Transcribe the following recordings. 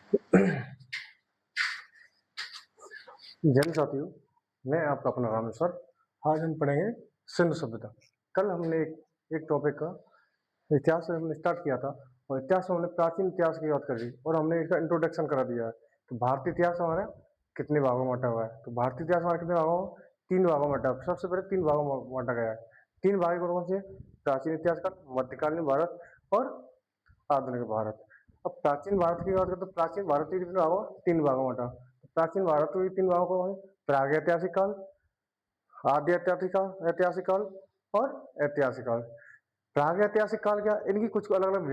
जन साथियों, मैं आपका अपना रामेश्वर। आज हम पढ़ेंगे सिंधु सभ्यता। कल हमने एक टॉपिक का इतिहास से हमने स्टार्ट किया था और इतिहास में हमने प्राचीन इतिहास की बात कर ली और हमने इसका इंट्रोडक्शन करा दिया है। तो भारतीय इतिहास हमारा कितने भागों में बांटा हुआ है? तो भारतीय इतिहास हमारे कितने भागों में? 3 भागों में बांटा। सबसे पहले 3 भागों में बांटा गया है। 3 भाग कौन से? प्राचीन इतिहास का, मध्यकालीन भारत और आधुनिक भारत। अब प्राचीन भारत की बात करें तो प्राचीन भारत के कितने भागों में? 3 भागों में बांटा। प्राचीन भारत के 3 भागों को प्रागैतिहासिक काल, आदि ऐतिहासिक काल, ऐतिहासिक काल और ऐतिहासिक काल। प्रागैतिहासिक काल क्या? इनकी कुछ अलग अलग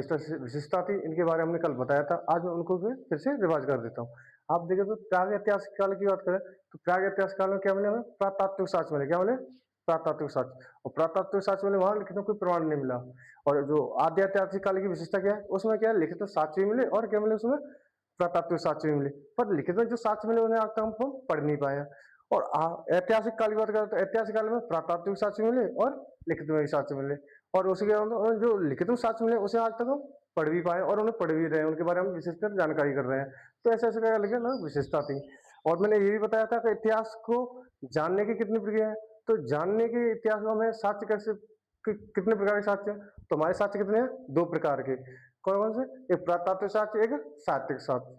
विशिष्टता थी, इनके बारे में हमने कल बताया था। आज मैं उनको फिर से रिवाइज कर देता हूँ। आप देखें तो प्रागैतिहासिक काल की बात करें तो प्रागैतिहासिक काल में क्या मिले हमें? पुरातात्विक साक्ष्य मिले। क्या मिले? पुरातात्विक साक्ष्य। और पुरातात्विक साक्ष्य मिले, वहां लिखित में कोई प्रमाण नहीं मिला। और जो आदि ऐतिहासिक काल की विशेषता क्या है? उसमें क्या है? लिखित साक्ष्य भी मिले और क्या मिले उसमें? पुरातात्विक साक्ष्य भी मिले। पर लिखित में जो साक्ष्य मिले उन्हें आज तक हम पढ़ नहीं पाए। और ऐतिहासिक काल की बात करें तो ऐतिहासिक काल में पुरातात्विक साक्ष्य मिले और लिखित में भी साक्ष्य मिले। और उसके बाद जो लिखित में साक्ष्य मिले उसे आज तक हम पढ़ भी पाए और उन्हें पढ़ भी रहे हैं, उनके बारे में विशेषकर जानकारी कर रहे हैं। तो ऐसे ऐसे क्या लगे ना विशेषता थी। और मैंने ये भी बताया था कि इतिहास को जानने की कितनी प्रक्रिया है। तो जानने के इतिहास में हमें साक्ष्य कैसे कितने प्रकार के साक्ष्य हैं? तो हमारे साक्ष्य कितने हैं? 2 प्रकार के। कौन कौन से? एक पुरातात्विक साक्ष्य, एक साहित्यिक साक्ष्य,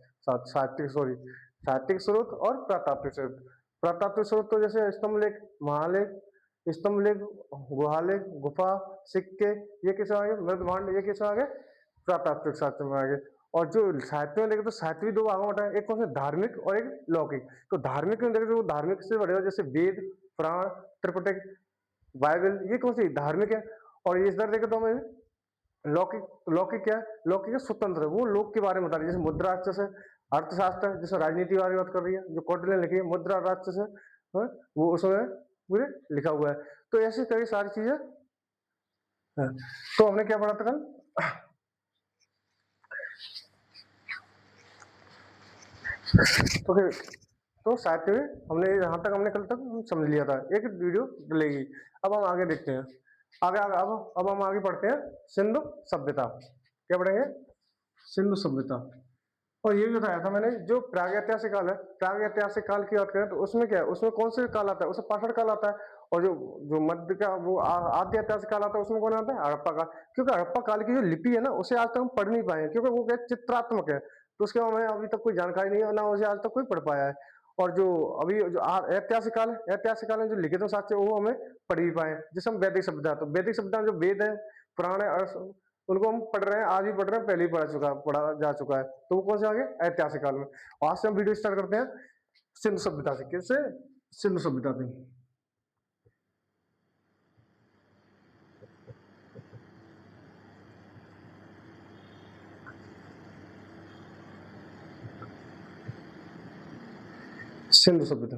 साहित्यिक स्रोत और पुरातात्विक स्रोत। पुरातात्विक स्रोत तो जैसे स्तंभ लेख, महालेख, स्तंभ लेख, गुहालेख, गुफा, सिक्के, ये किस आ गए? मृद भांड, ये किस आ गए? पुरातात्विक साक्ष्य में आ गए। और जो साहित्य में देखें तो साहित्य भी 2 भागों में बटा है, एक कौन सा? धार्मिक और एक लौकिक। तो धार्मिक में देखें तो धार्मिक से बड़े जैसे वेद, पुराण, त्रिपिटक, बाइबल, ये कौन सी? धार्मिक है। और इस तरह देखें तो हमें लौकिक, लौकिक क्या है? लौकिक है स्वतंत्र, वो लोक के बारे में बता रही है। जैसे मुद्रा राक्षस है, अर्थशास्त्र है, जैसे राजनीति के बारे में बात कर रही है, जो कौटिल्य ने लिखी है मुद्रा राक्षस है, वो उसमें पूरे लिखा हुआ है। तो ऐसी कई सारी चीजें हैं। तो हमने क्या पढ़ा था कल? तो फिर तो साहित्य में हमने यहाँ तक हमने कल तक हम समझ लिया था, एक वीडियो डलेगी। अब हम आगे देखते हैं, आगे आगे अब हम आगे पढ़ते हैं सिंधु सभ्यता। क्या पढ़ेंगे? सिंधु सभ्यता। और ये भी बताया था मैंने, जो प्रागैतिहासिक काल है, प्रागैतिहासिक काल की बात करें तो उसमें क्या है? उसमें कौन से काल आता है? उसमें पाषाण काल आता है। और जो जो मध्य का वो आद्य ऐतिहासिक काल आता है, उसमें कौन आता है? हड़प्पा काल। क्योंकि हड़प्पा काल की जो लिपि है ना, उसे आज तक हम पढ़ नहीं पाए, क्योंकि वो क्या चित्रात्मक है। तो उसके हमें अभी तक कोई जानकारी नहीं है, ना उसे आज तक कोई पढ़ पाया है। और जो अभी जो ऐतिहासिक काल है, ऐतिहासिक काल में जो लिखित साक्ष्य वो हमें पढ़ भी पाए, जैसे हम वैदिक सभ्यता। तो वैदिक सभ्यता में जो वेद है, पुराण है, उनको हम पढ़ रहे हैं, आज भी पढ़ रहे हैं, पहले ही पढ़ा जा चुका है। तो वो कौन से आ गए? ऐतिहासिक काल में। आज से हम वीडियो स्टार्ट करते हैं सिंधु सभ्यता से। किससे? सिंधु सभ्यता से। सिंधु सभ्यता,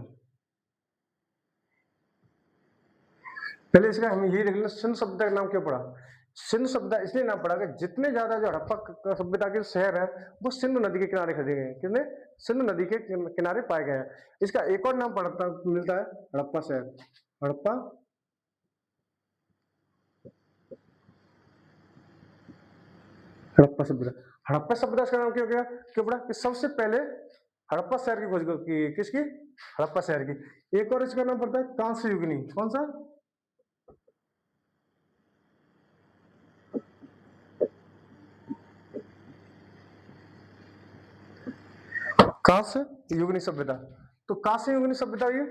पहले इसका हम यही देख लें, सिंधु सभ्यता का नाम क्यों पड़ा? सिंधु सभ्यता इसलिए नाम पड़ा कि जितने ज्यादा जो हड़प्पा सभ्यता के शहर है वो सिंधु नदी के किनारे खड़े गए हैं। कितने? सिंधु नदी के किनारे पाए गए हैं। इसका एक और नाम पड़ता मिलता है, हड़प्पा शहर। हड़प्पा, हड़प्पा सभ्यता। हड़प्पा सभ्यता का नाम क्यों पड़ा? कि सबसे पहले हड़प्पा शहर की खोज की, किसकी? हड़प्पा शहर की। एक और इसका नाम पड़ता है कांस्य युगनी। कौन सा? कांस्य युगनी सभ्यता। तो कांस्य युगनी सभ्यता ये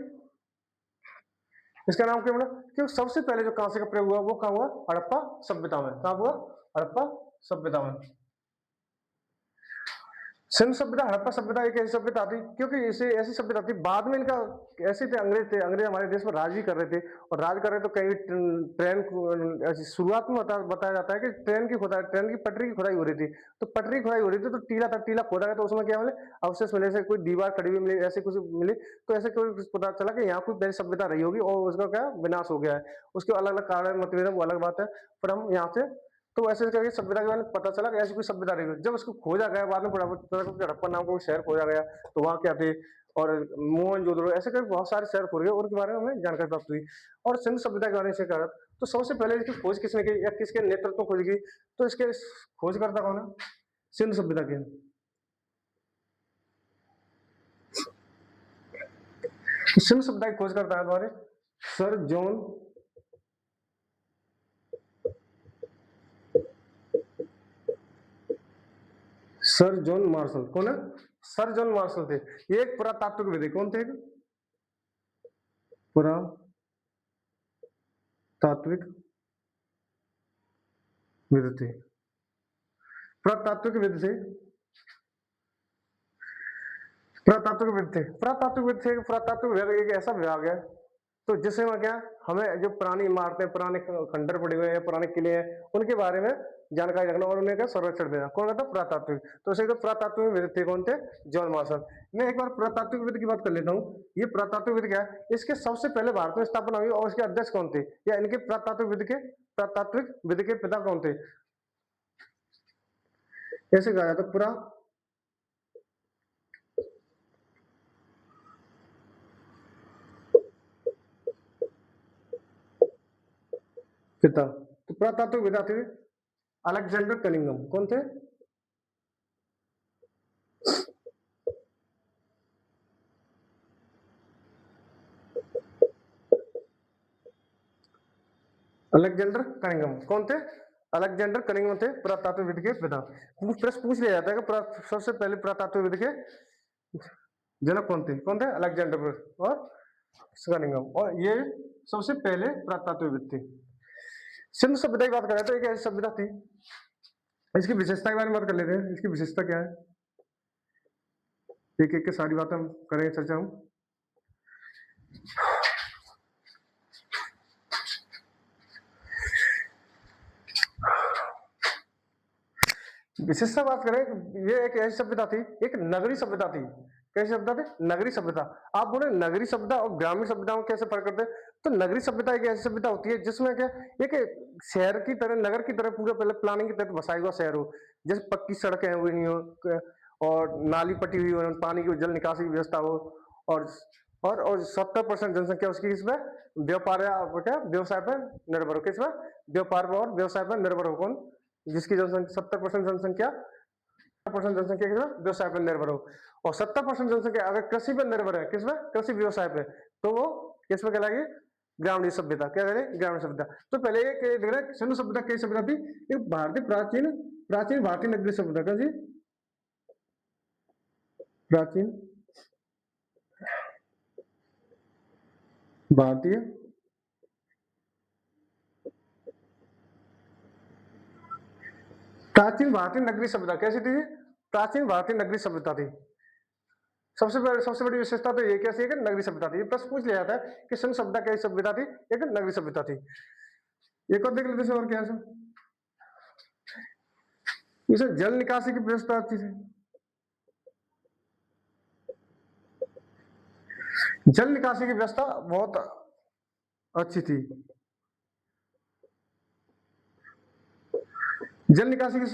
इसका नाम क्यों पड़ा? क्योंकि सबसे पहले जो कांस्य का प्रयोग हुआ वो कहाँ हुआ? हड़प्पा सभ्यता में। कहाँ हुआ? हड़प्पा सभ्यता में। सिंधु सभ्यता, हड़प्पा सभ्यता एक ऐसी सभ्यता थी, क्योंकि इसे ऐसी सभ्यता थी, बाद में इनका ऐसे थे, अंग्रेज हमारे देश पर राज भी कर रहे थे। और राज कर रहे तो कहीं ट्रेन शुरुआत में बताया जाता है कि ट्रेन की पटरी की खुदाई हो रही थी। तो पटरी खुदाई हो रही थी तो टीला था, टीला खोदा गया तो उसमें क्या मिले? अवशेष मिले, ऐसे कोई दीवार खड़ी हुई मिली, ऐसे कुछ मिली। तो ऐसे कोई पता चला कि यहाँ कोई पहले सभ्यता रही होगी और उसका क्या विनाश हो गया है। उसके अलग अलग कारण मतभेद है, वो अलग बात है। पर हम यहाँ से तो ऐसे करके सभ्यता के बारे में पता चला कि ऐसी कोई सभ्यता रही है। जब उसको खोजा गया, बाद में हड़प्पा नाम का कोई शहर खोजा गया, तो वहां क्या थे? और मोहनजोदड़ो, ऐसे करके बहुत सारे शहर खोज गए, उनके बारे में हमें जानकारी प्राप्त हुई। और सिंधु सभ्यता के बारे में कहा तो सबसे पहले इसकी खोज किसने की या किसके नेतृत्व में खोज की? तो इसके खोजकर्ता कौन है? सिंधु सभ्यता के सिंध सभ्यता की खोज करता है तुम्हारे सर जॉन मार्शल। कौन है? सर जॉन मार्शल थे। ये एक पुरातात्विक विधि। कौन थे? पुरातात्विक विधि थे। पुरातात्विक विधि थे। पुरातात्विक विधि थे। पुरातात्विक विधि थे। पुरातात्विक विभाग एक ऐसा विभाग है तो जिससे में क्या हमें जो पुरानी इमारतें, पुराने खंडर पड़े हुए हैं, पुराने किले हैं, उनके बारे में जानकारी रखना और उन्हें का संरक्षण देना। कौन था? पुरातात्विक। तो उसे पुरातात्विक विधि थे। कौन थे? John Marshall. मैं एक बार पुरातात्विक विधि की बात कर लेता हूँ। ये पुरातात्विक विधि क्या है? इसके सबसे पहले भारत में स्थापना हुई और इसके अध्यक्ष कौन थे, या इनके पुरातात्विक विधि के पिता कौन थे? ऐसे कहा जाता पूरा पिता। तो पुरातात्विक विधा थे अलेक्जेंडर कनिंघम। कौन थे? Alexander Cunningham. कौन थे? अलेक्जेंडर कनिंघम थे पुरातात्विक विधि के पिता। प्रश्न पूछ लिया जाता है कि सबसे पहले पुरातात्विक विधि के जनक कौन थे? कौन थे? अलेक्जेंडर और कनिंघम। और ये सबसे पहले पुरातात्विक विधि थे। सिंधु सभ्यता की बात करें तो एक ऐसी सभ्यता थी, इसकी विशेषता के बारे में बात कर लेते हैं। इसकी विशेषता क्या है? एक एक के सारी बातें हम करेंगे चर्चा। हम विशेषता बात करें, ये एक ऐसी सभ्यता थी, एक नगरी सभ्यता थी। कैसी सभ्यता थी? नगरी सभ्यता। आप बोले नगरी सभ्यता और ग्रामीण सभ्यता में कैसे फर्क करते हैं? तो नगरी सभ्यता एक ऐसी सभ्यता होती है जिसमें क्या एक शहर की तरह, नगर की तरह पूरा पहले प्लानिंग के तहत बसाया हुआ शहर हो, जैसे पक्की सड़कें हुई नहीं हो और नाली पटी हुई हो, पानी की जल निकासी की व्यवस्था हो, और 70% जनसंख्या उसकी इसमें व्यापार या क्या व्यवसाय पर निर्भर हो। किसमें? व्यापार पर और व्यवसाय पर निर्भर हो। कौन? जिसकी जनसंख्या 70% जनसंख्या व्यवसाय पर निर्भर हो, और 70% जनसंख्या अगर कृषि पर निर्भर है, किसमें? कृषि व्यवसाय पे, तो वो किसमें कहलाएगी? ग्रामीण सभ्यता। क्या कहलाएगी? ग्रामीण सभ्यता। तो पहले एक देख रहे हैं सिंधु सभ्यता कैसी सभ्यता थी? एक भारतीय प्राचीन प्राचीन भारतीय नगरीय सभ्यता। क्या जी? प्राचीन भारतीय नगरीय सभ्यता कैसी थी? प्राचीन भारतीय नगरीय सभ्यता थी। सबसे बड़ी विशेषता तो ये कैसी है कि नगरीय सभ्यता थी। प्रश्न पूछ लिया जाता है कि सिंधु सभ्यता कैसी सभ्यता थी? एक नगरीय सभ्यता थी। एक और देख लेते हैं और क्या है इसे जल निकासी की व्यवस्था अच्छी थी। जल निकासी की व्यवस्था बहुत अच्छी थी। जल निकासी की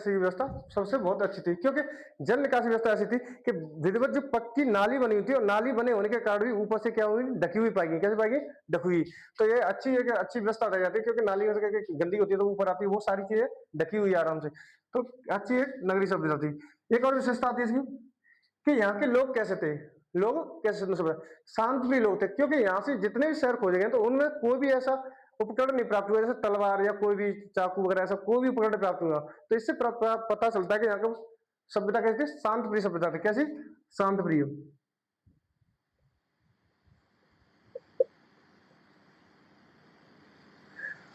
व्यवस्था सबसे बहुत अच्छी थी, क्योंकि जल निकासी व्यवस्था ऐसी थी कि विधिवत जो पक्की नाली बनी हुई थी, और नाली बने होने के कारण भी ऊपर से क्या हुई? ढकी हुई पाएगी। कैसे पाएगी? ढकी हुई। तो ये अच्छी व्यवस्था रह जाती है, क्योंकि नाली गंदी होती है तो ऊपर आती है, वो सारी चीजें ढकी हुई आराम से। तो अच्छी एक नगरीय सभ्यता थी। एक और विशेषता आती है इसकी कि यहाँ के लोग कैसे थे? लोग कैसे? शांत भी लोग थे, क्योंकि यहाँ से जितने भी शहर खोजे गए तो उनमें कोई भी ऐसा उपकरण नहीं प्राप्त हुआ, जैसे तलवार या कोई भी चाकू वगैरह, ऐसा कोई भी उपकरण प्राप्त हुआ। तो इससे पता चलता है कि यहाँ की सभ्यता कैसी थी? शांत प्रिय सभ्यता थी। कैसी? शांत प्रिय।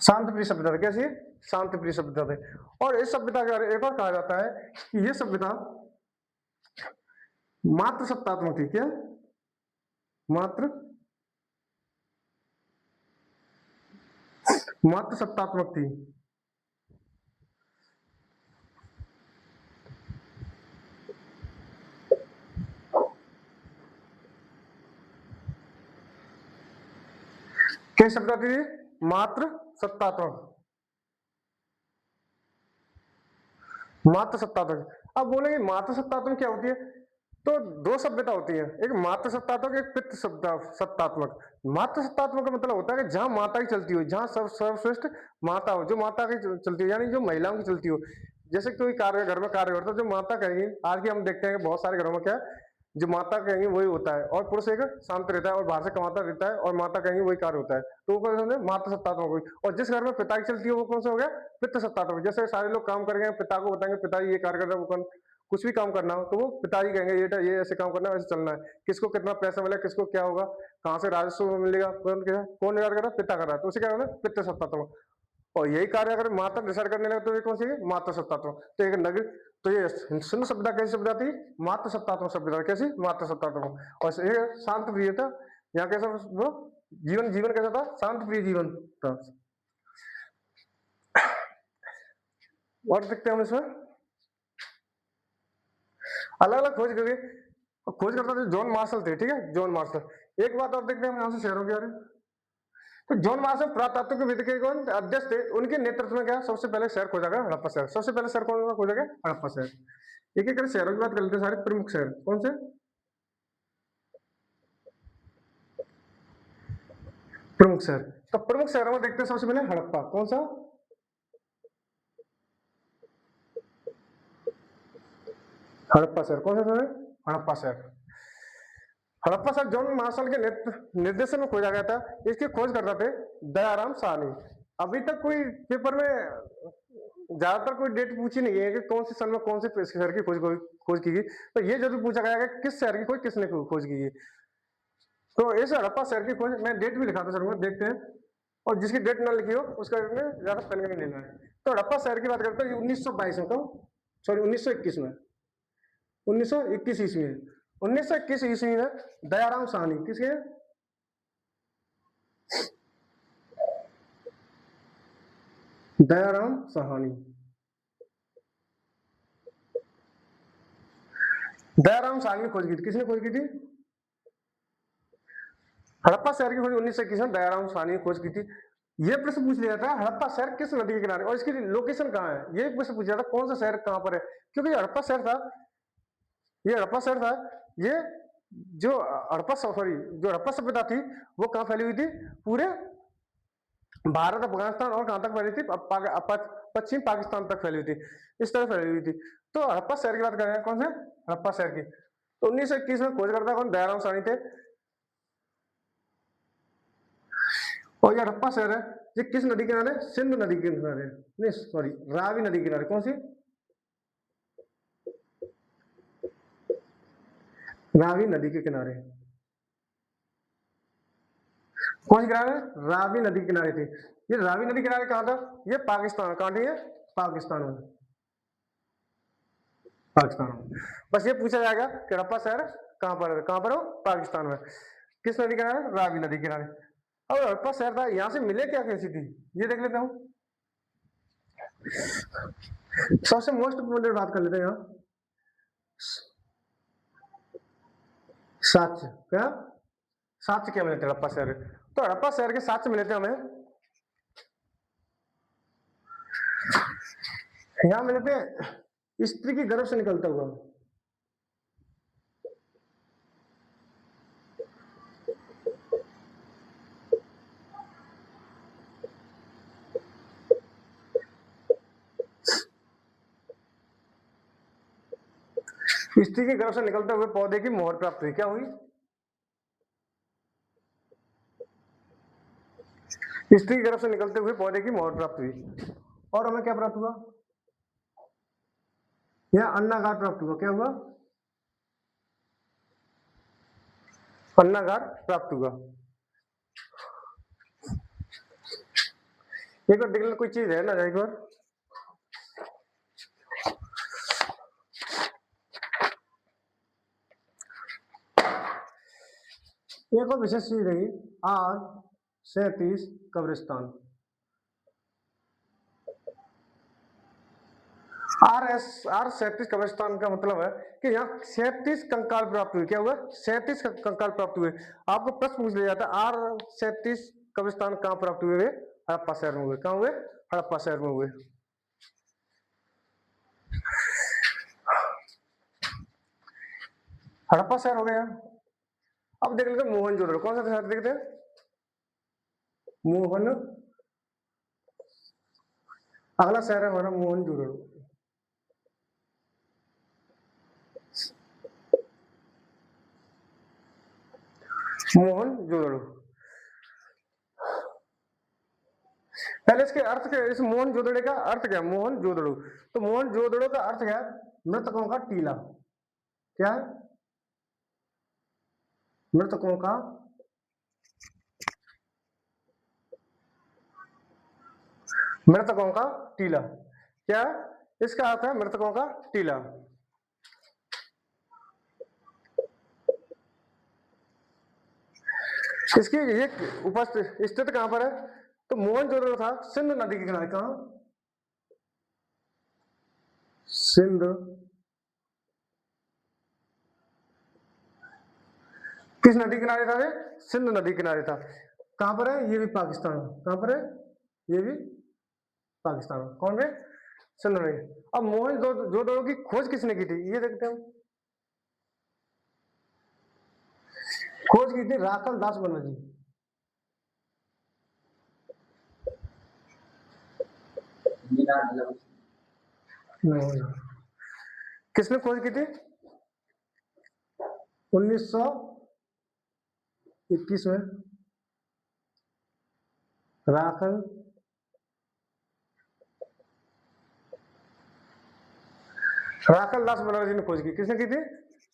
शांत प्रिय सभ्यता थी। कैसी? शांत प्रिय सभ्यता थी। और इस सभ्यता के बारे में एक और कहा जाता है कि यह सभ्यता मात्र सत्तात्मक थी। क्या? मात्र सत्तात्मक थी। क्या सभ्यता थी? मात्र सत्तात्मक। मात्र सत्तात्मक। अब बोलेंगे मात्र सत्तात्मक क्या होती है? तो दो सभ्यता होती है, एक मात्र सत्तात्मक, एक पितृ सत्तात्मक। मात्र सत्तात्मक का मतलब होता है कि जहां माता की चलती हो, जहां सर्वश्रेष्ठ माता हो, जो माता की चलती हो, यानी जो महिलाओं की चलती हो। जैसे कोई कार्य घर में कार्य करता है, जो माता करेगी। आज भी हम देखते हैं कि बहुत सारे घरों में क्या है, जो माता कहेंगे वही होता है, और पुरुष एक शांत रहता है और बाहर से कमाता रहता है, और माता कहेंगे वही कार्य होता है। तो वो कौन सा है? माता सत्तात्मक हुई। और जिस घर में पिता की चलती है वो कौन सा हो गया? पितृ सत्तात्मक। जैसे सारे लोग काम करेंगे, पिता को बताएंगे पिताजी ये कार्य कर रहे हैं, वो कौन, कुछ भी काम करना हो तो वो पिताजी कहेंगे ये ऐसे काम करना है, ऐसे चलना है। किसको कितना पैसा मिलेगा, किसको क्या होगा, कहाँ से राजस्व मिलेगा, कौन निगार कर रहा है? पिता कर रहा है, तो उसे क्या होगा? पितृ सत्तात्मक। और यही कार्य अगर माता डिसाइड करने लगे तो ये कौन सी है? माता सत्तात्मक। तो एक नगर, तो ये शून्य सभ्यता कैसी सभ्यता थी? माता सत्तात्मक सभ्यता। कैसी? माता सत्तात्मक। और ये शांत प्रिय था। यहाँ कैसा वो जीवन, जीवन कैसा था? शांत प्रिय जीवन था। और देखते हैं हम इसमें अलग अलग खोज करके, खोज करता था जॉन मार्शल थे, ठीक है, जॉन मार्शल। एक बात और देखते हैं हम यहाँ से शहरों के बारे में। तो जॉन मार्शल पुरातत्व विद के कौन अध्यक्ष थे, उनके नेतृत्व में क्या सबसे पहले शहर खोजा गया? हड़प्पा शहर। सबसे पहले शहर कौन सा खोजा गया? हड़प्पा शहर। एक एक करके शहरों की बात कर लेते हैं, सारे प्रमुख शहर कौन से? प्रमुख शहर। तो प्रमुख शहरों में देखते हैं सबसे पहले हड़प्पा। कौन सा? हड़प्पा शहर। कौन सा शहर है? हड़प्पा शहर। हड़प्पा शहर जॉन मार्शल के निर्देशन में खोजा गया था। इसकी खोज करता थे दयाराम साहनी। अभी तक कोई पेपर में ज्यादातर कोई डेट पूछी नहीं है कि कौन से सन में कौन से शहर की खोज की गई। तो ये जरूर पूछा गया कि किस शहर की खोज किसने खोज की गई। तो इस हड़प्पा शहर की खोज, मैं डेट भी लिखा था सर में, देखते हैं। और जिसकी डेट ना लिखी हो उसका ज्यादा पेन नहीं लेना है। तो हड़प्पा शहर की बात करते हैं 1922 में, तो सॉरी 1921 में, 1921 ईस्वी में, 1921 ईस्वी में दयाराम साहनी, किसके? दयाराम साहनी। दयाराम साहनी ने खोज की थी। किसने खोज की थी? हड़प्पा शहर की खोज 1921 में दयाराम साहनी ने खोज की थी। ये प्रश्न पूछ लिया था हड़प्पा शहर किस नदी के किनारे और इसकी लोकेशन कहाँ है, ये प्रश्न पूछा था कौन सा शहर कहाँ पर है। क्योंकि हड़प्पा शहर था, ये हड़प्पा शहर था, ये जो हड़प्पा सॉरी जो हड़प्पा सभ्यता थी वो कहाँ फैली हुई थी? पूरे भारत, अफगानिस्तान और कहां तक फैली थी? पश्चिम पाकिस्तान तक फैली हुई थी, इस तरह फैली हुई थी। तो हड़प्पा शहर की बात कर रहे हैं, कौन से? हड़प्पा शहर की। तो 1921 में खोजकर्ता कौन? दयाराम साहनी थे। और ये हड़प्पा शहर है, ये किस नदी के किनारे? सिंधु नदी के किनारे, नहीं सॉरी रावी नदी के किनारे। कौन सी? रावी नदी के किनारे। कौन सी किनारे? रावी नदी के किनारे थी। ये रावी नदी किनारे कहां था? ये पाकिस्तान। कहां थी ये? पाकिस्तान में। पाकिस्तान में। बस ये पूछा जाएगा कि हड़प्पा शहर कहां पर हो? पाकिस्तान में। किस नदी किनारे? रावी नदी किनारे। अब हड़प्पा शहर था, यहां से मिले क्या कैसी थी ये देख लेता हूं। सबसे मोस्ट इम्पोर्टेंट बात कर लेते हैं यहाँ, साक्ष्य। क्या साक्ष्य क्या मिले थे हड़प्पा शहर? तो हड़प्पा शहर के साक्ष्य मिले थे हमें, यहाँ मिले थे स्त्री की गर्भ से निकलता हुआ। स्त्री के गर्भ से निकलते हुए पौधे की मोहर प्राप्त हुई। क्या हुई? स्त्री की गर्भ से निकलते हुए पौधे की मोहर प्राप्त हुई। और हमें क्या प्राप्त हुआ? यह अन्नागार प्राप्त हुआ। क्या हुआ? अन्नागार प्राप्त हुआ। एक बार देख लेना कोई चीज है ना, एक बार एक और विशेष चीज रही, R37 कब्रिस्तान। R37 कब्रिस्तान का मतलब है कि यहाँ 37 कंकाल प्राप्त हुए। क्या हुआ? 37 कंकाल प्राप्त हुए। आपको प्रश्न पूछ लिया जाता है R37 कब्रिस्तान कहाँ प्राप्त हुए? हड़प्पा शहर में हुए। कहाँ हुए? हड़प्पा शहर में हुए। हड़प्पा शहर हो गया। अब देख लेते हैं मोहनजोदड़ो। कौन सा शहर देखते हैं? मोहन, अगला शहर है हमारा मोहनजोदड़ो। मोहनजोदड़ो। पहले इसके अर्थ क्या, इस मोहनजोदड़ो का अर्थ क्या है? मोहनजोदड़ो, तो मोहनजोदड़ो का अर्थ क्या है? मृतकों का टीला। क्या है? मृतकों का टीला। क्या है? इसका अर्थ है मृतकों का टीला। इसकी ये उपस्थित स्थित कहां पर है? तो मोहनजोदड़ो था सिंधु नदी के किनारे। कहां? सिंध, किस नदी किनारे था? ये सिंधु नदी किनारे था। कहां पर है? ये भी पाकिस्तान। कहां पर है? ये भी पाकिस्तान। कौन है? सिंधु नदी। अब मोहनजोदड़ो की खोज किसने की थी? ये देखते हैं। खोज की थी राखल दास बनर्जी। किसने खोज की थी? 1921 में राखल दास बनर्जी ने खोज की। किसने की थी?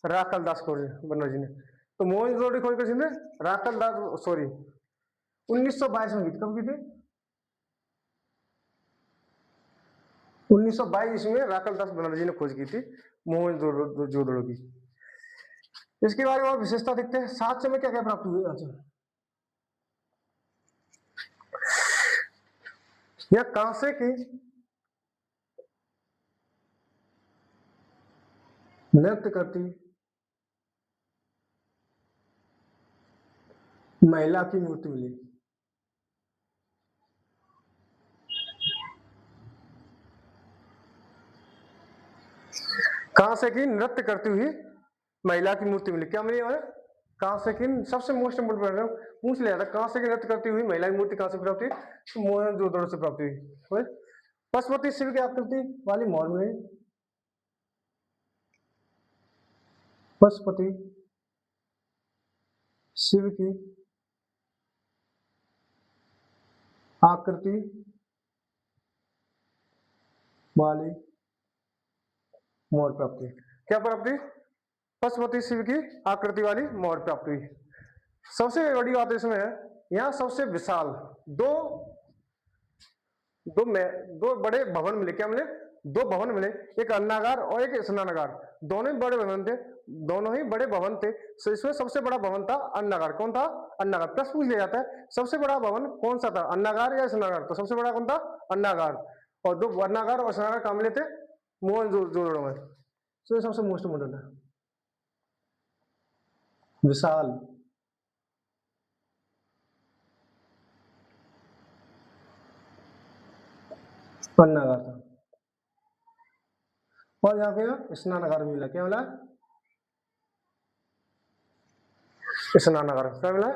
राखल दास बनर्जी ने। तो मोहनजोदड़ो खोज किसने? राखल दास, सॉरी 1922 में की थी। कब की थी? 1922 में राखल दास बनर्जी ने खोज की थी मोहनजोदड़ो की। इसके बारे में और विशेषता देखते हैं। साक्ष्य में क्या क्या प्राप्त हुई? अच्छा, यह कांसे की नृत्य करती महिला की मूर्ति मिली। कांसे की नृत्य करती हुई महिला की मूर्ति मिली। क्या मिली हमें? कांसे की, सबसे मोस्ट इंपोर्टेंट पूछ लिया था, कांसे की नृत्य करती हुई महिला की मूर्ति कहां से प्राप्त हुई? तो मोहनजोदड़ो से प्राप्त हुई। पशुपति शिव की आकृति वाली मोहर मिली। पशुपति शिव की आकृति वाली मोहर प्राप्त हुई। क्या प्राप्त हुई? पशुपति शिव की आकृति वाली मोहर प्राप्त हुई। सबसे बड़ी बात इसमें है, यहाँ सबसे विशाल दो दो दो बड़े भवन मिले। क्या मिले? दो भवन मिले, एक अन्नागार और एक स्नानागार। दोनों ही बड़े भवन थे, दोनों ही बड़े भवन थे। तो इसमें सबसे बड़ा भवन था अन्नागार। कौन था? अन्नागार। प्रश्न पूछ लिया जाता है सबसे बड़ा भवन कौन सा था, अन्नागार या स्नानागार? तो सबसे बड़ा कौन था? अन्नागार। और दो अन्नागार और स्नानागार कहाँ मिले थे? मोहनजोदड़ो में। तो ये सबसे मोस्ट इम्पोर्टेंट है, विशाल अन्नागार था। और यहाँ पे स्नानागार मिला। क्या मिला? स्नानागार। क्या मिला?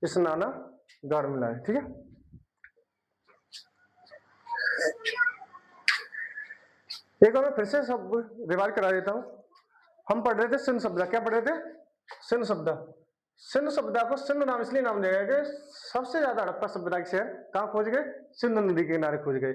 स्नानागार मिला है। ठीक है, एक और मैं फिर से सब रिवाइज करा देता हूं। हम पढ़ रहे थे सिंध सभ्यता। क्या पढ़ रहे थे? सिंध सभ्यता। सिंध सभ्यता को सिंध नाम इसलिए नाम दिया गया कि सबसे ज्यादा हड़प्पा सभ्यता के शहर कहाँ खोज गए? सिंधु नदी के किनारे खोज गए।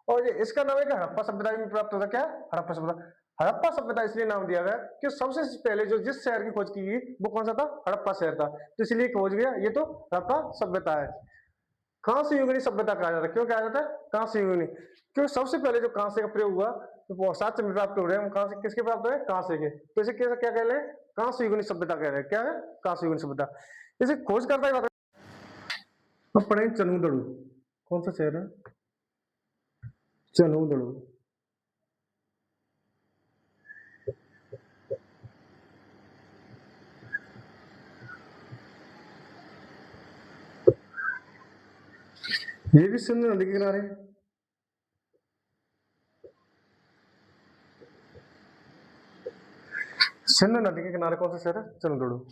और ये इसका नाम है कि हड़प्पा सभ्यता में प्राप्त होता। क्या? हड़प्पा सभ्यता। हड़प्पा सभ्यता इसलिए नाम दिया गया कि सबसे पहले जो जिस शहर की खोज की गई वो कौन सा था? हड़प्पा शहर था, तो इसलिए खोज गया ये तो हड़प्पा सभ्यता है। कांस्य युगीन सभ्यता कहा जाता है। क्यों कहा जाता है कांस्य युगीन? क्योंकि सबसे पहले जो कांसे का प्रयोग हुआ तो साक्ष्य में प्राप्त हो रहे हैं, कांसे किसके प्राप्त हुए? कांसे के। तो इसे क्या कह रहे हैं? कांस्य युगीन सभ्यता कह रहे हैं। क्या है? कांस्य युगीन सभ्यता। इसे खोज करता है। अब पढ़ें चनूदड़ू। कौन सा शहर है? चनूदड़ू। ये भी सिंधु नदी के किनारे। सिंधु नदी के किनारे कौन सा शहर है? चनूदड़ू।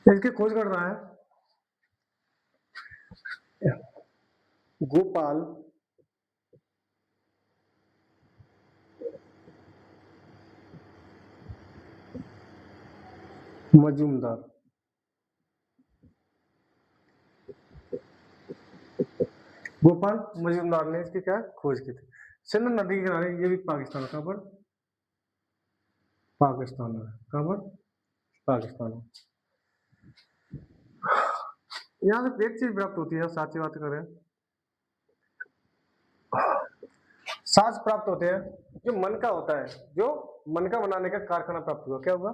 इसकी खोज कर रहा है गोपाल मजूमदार। गोपाल मजूमदार ने इसकी क्या खोज की थी। सिंध नदी के किनारे, ये भी पाकिस्तान, कहाँ पर, पाकिस्तान में, कहाँ पर, पाकिस्तान में। यहाँ से एक चीज प्राप्त होती है, साची बात करें, साज प्राप्त होते हैं, जो मन का होता है, जो मन का बनाने का कारखाना प्राप्त हुआ, क्या हुआ,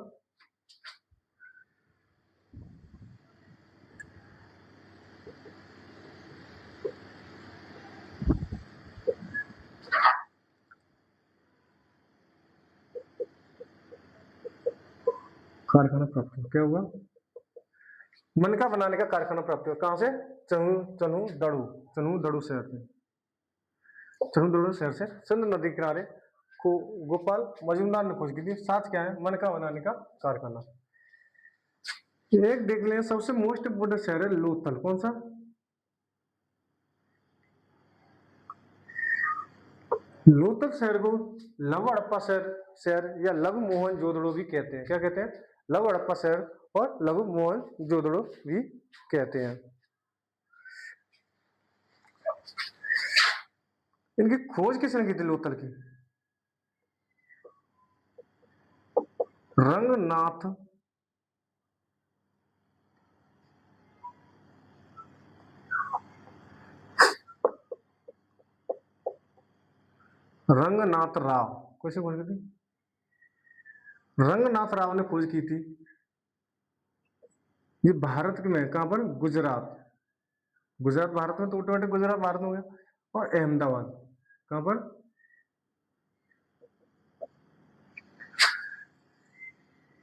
कारखाना प्राप्त हुआ, क्या हुआ, मन का बनाने का कारखाना प्राप्त हुआ, कहां से, चनू चनू दड़ू, चनू दड़ू शहर से, चनू दड़ू शहर से सिंध नदी किनारे को गोपाल मजूमदार ने खोज की थी। साथ क्या है, मन का बनाने का कारखाना। एक देख लें, सबसे मोस्ट इम्पोर्टेंट शहर है लोथल, कौन सा, लोथल शहर को लघु हड़प्पा शहर शहर या लघु मोहन जोदड़ो भी कहते हैं। क्या कहते हैं, लघु हड़प्पा शहर और लघु मोहन जोदड़ो भी कहते हैं। इनकी खोज किसने की थी लोथल की, रंगनाथ रंगनाथ राव, कैसे खोज की थी, रंगनाथ राव ने खोज की थी। ये भारत में, कहां पर, गुजरात, गुजरात भारत में, तो ऑटोमेटिक गुजरात भारत में हो गया। और अहमदाबाद, कहां पर,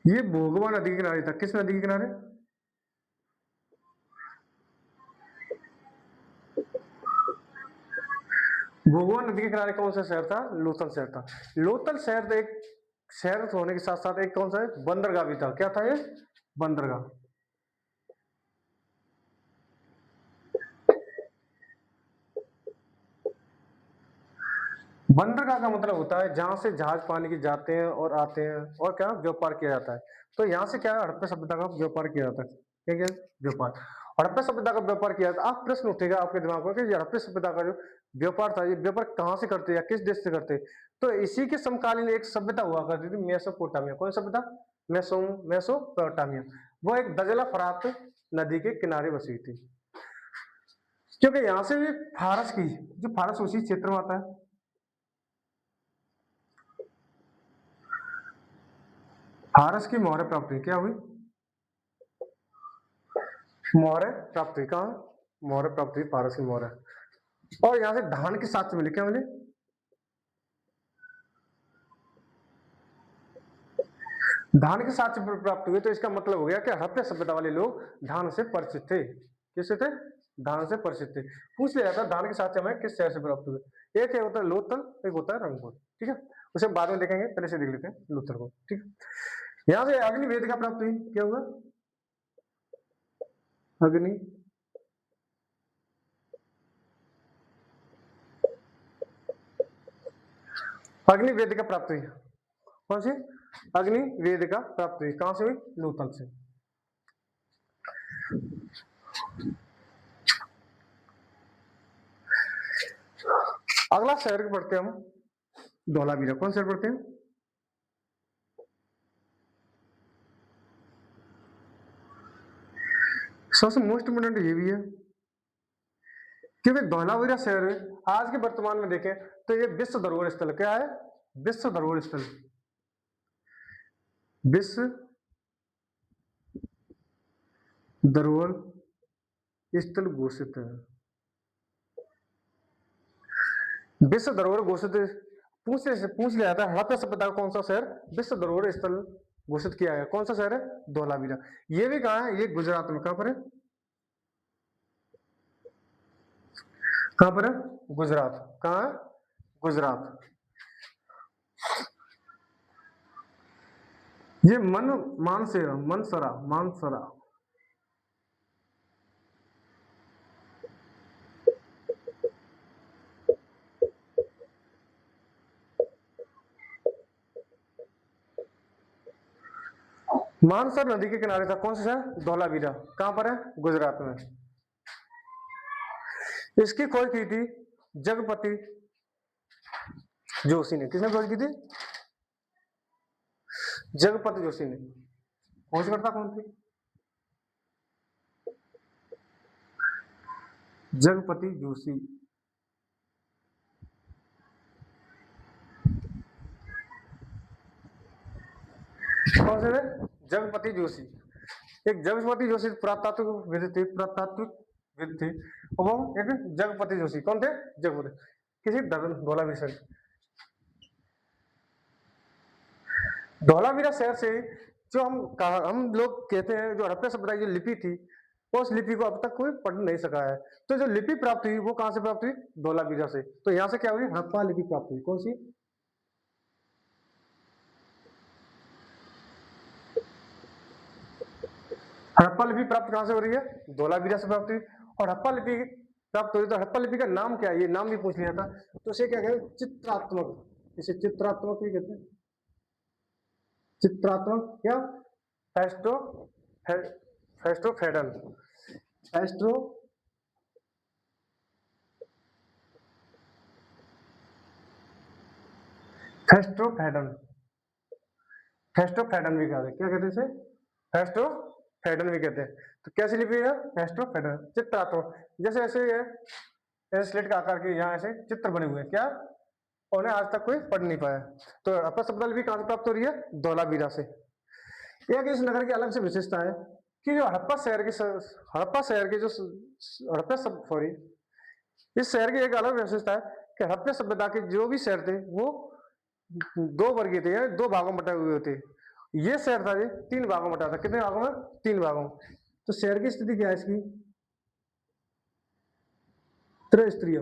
ये भोगवा नदी के किनारे था। किस नदी के किनारे, भोगवा नदी के किनारे कौन सा शहर था, लोथल शहर था। लोथल शहर एक शहर होने के साथ साथ एक कौन सा है, बंदरगाह भी था। क्या था ये, बंदरगाह। बंदरगाह का मतलब होता है जहां से जहाज पानी के जाते हैं और आते हैं, और क्या व्यापार किया जाता है। तो यहाँ से क्या है, हड़प्पा सभ्यता का व्यापार किया जाता है। ठीक है, व्यापार, हड़प्पा सभ्यता का व्यापार किया जाता है। आप प्रश्न उठेगा आपके दिमाग में कि ये हड़प्पा सभ्यता का जो व्यापार था, ये व्यापार कहाँ से करते या किस देश से करते। तो इसी के समकालीन एक सभ्यता हुआ करती थी, मेसोपोटामिया। कौन सभ्यता, मेसोपोटामिया। वो एक दजला फरात नदी के किनारे बसी थी, क्योंकि यहाँ से भी फारस की, जो फारस उसी क्षेत्र में आता है। फारस की मौर्य प्राप्ति क्या हुई, मौर्य प्राप्ति, कहा मौर्य प्राप्ति, फारस की मौर्य। और यहां से धान के साक्ष्य मिले, क्या मिले, धान के साक्ष्य प्राप्त हुए। तो इसका मतलब हो गया कि हड़प्पा सभ्यता वाले लोग धान से परिचित थे। किससे थे, धान से परिचित थे। पूछ लिया था धान के साक्ष्य हमें किस शहर से प्राप्त हुए। एक है होता है लोथल, एक होता है रंगपुर। ठीक है, उसे बाद में देखेंगे, पहले से देख लेते हैं लोथल को। ठीक है, यहां से अग्नि वेदिका प्राप्त हुई। क्या हुआ, अग्नि, अग्नि वेदिका प्राप्त हुई। कौन सी, अग्नि वेदिका प्राप्त हुई, कहां से हुई, लोथल से। अगला शहर पढ़ते हैं हम, धौलावीरा। कौन शहर पढ़ते हैं, सबसे मोस्ट इम्पोर्टेंट ये भी है, क्योंकि धौलावीरा शहर आज के वर्तमान में देखें तो ये विश्व धरोहर स्थल, क्या है, विश्व धरोहर स्थल, विश्व धरोहर स्थल घोषित है। विश्व धरोहर घोषित, पूछ लिया जाता है हड़प्पा सभ्यता का कौन सा शहर विश्व धरोहर स्थल घोषित किया गया, कौन सा शहर है, धौलावीरा। ये भी कहा है, ये गुजरात में, कहां पर है, कहां पर है, गुजरात, कहां है, गुजरात। ये मानसेरा, मनसरा, मानसरा, मानसर नदी के किनारे था कौन सा शहर? धौलावीरा। कहां पर है? गुजरात में। इसकी खोज की थी जगपति जोशी ने। किसने खोज की थी? जगपति जोशी ने। खोजकर्ता कौन थे? जगपति जोशी। कौन से थे? जगपति जोशी। एक जगपति जोशी पुरातात्विक थे, पुरातात्विक थे, और वो एक जगपति जोशी। कौन थे? जगपति किसी धौलावीरा शहर। धौलावीरा शहर से जो हम लोग कहते हैं जो हड़प्पा सभ्यता की जो लिपि थी, उस लिपि को अब तक कोई पढ़ नहीं सका है। तो जो लिपि प्राप्त हुई वो कहां से प्राप्त हुई? धौलावीरा से। तो यहां से क्या हुई? हड़प्पा लिपि प्राप्त हुई। कौन सी? हड़प्पा लिपि प्राप्त कहां से हो रही है? धौलावीरा से प्राप्त हुई। और हड़प्पा लिपि प्राप्त हुई तो हड़प्पा लिपि का नाम क्या है? ये नाम भी पूछ लिया था। तो इसे क्या कहते हैं? चित्रात्मक। इसे चित्रात्मक भी कहते हैं। चित्रात्मक या फेस्टो फेस्टोफेडन। फेस्टो फेस्टोफेडन। फेस्टोफेडन भी कहते हैं। क्या कहते हैं इसे? फेस्टोफेडन भी कहते हैं। तो कैसी लिपि है? फेस्टोफेडन। चित्रात्मक। जैसे ऐसे है स्लेट का आकार के यहाँ ऐसे चित्र बने हुए हैं। क्या? उन्हें आज तक कोई पढ़ नहीं पाया। तो हड़प्पा सभ्यता लिपि कहां से प्राप्त हो रही है? धौलावीरा से। एक इस नगर की अलग से विशेषता है कि जो सॉरी, इस शहर की एक अलग विशेषता है कि हड़प्पा सभ्यता के जो भी शहर थे वो दो वर्गीय थे, यानी दो भागों में बटे हुए थे। ये शहर था ये तीन भागों में बटा था। कितने भागों में? तीन भागों में। तो शहर की स्थिति क्या है इसकी? त्रिस्तरीय।